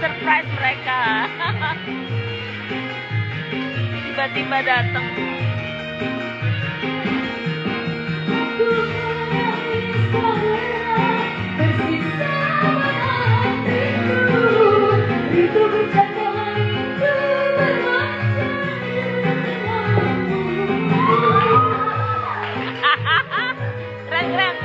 Surprise mereka. Tiba-tiba datang. Keren-keren.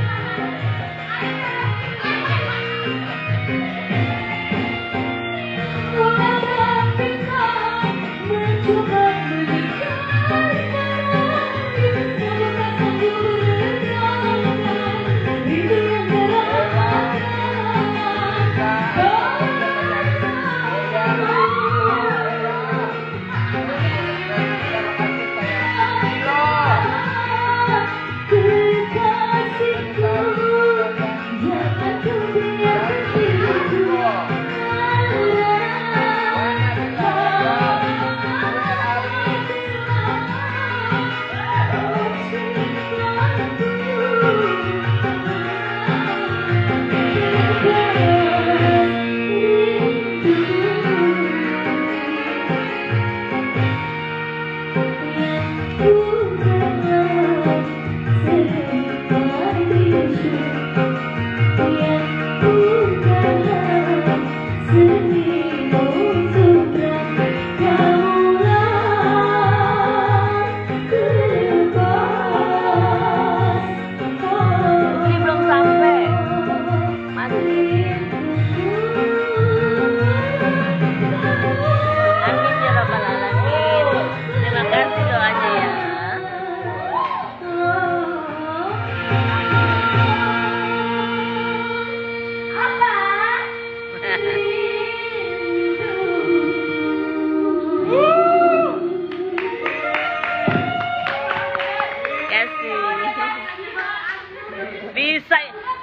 Bisa.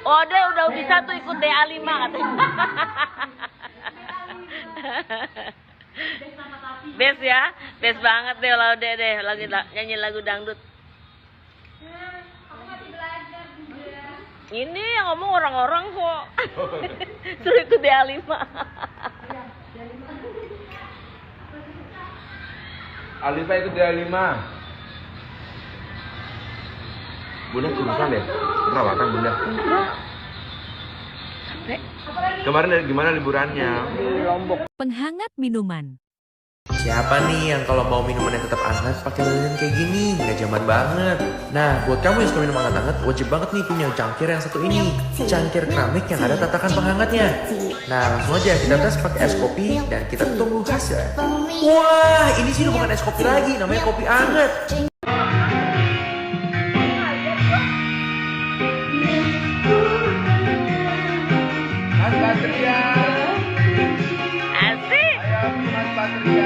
Oh, dia udah bisa tuh ikut DA5 katanya. Best ya, best banget deh kalau deh lagi nyanyi lagu dangdut. Ini yang ngomong orang-orang kok. Suruh ikut DA5. Alifa ikut DA5. Bunda kurusan deh, perawatan Bunda. Sampai. Kemarin gimana liburannya? Di Lombok. Penghangat minuman. Siapa nih yang kalau mau minuman yang tetap hangat pakai lilin kayak gini? Nggak zaman banget. Nah, buat kamu yang suka minum hangat-hangat, wajib banget nih punya cangkir yang satu ini. Cangkir keramik yang ada tatakan penghangatnya. Nah, langsung aja kita tes pakai es kopi dan kita tunggu hasilnya. Wah, ini sih bukan es kopi lagi, namanya kopi hangat. Mas Patria. Asik. Ayo Mas Patria.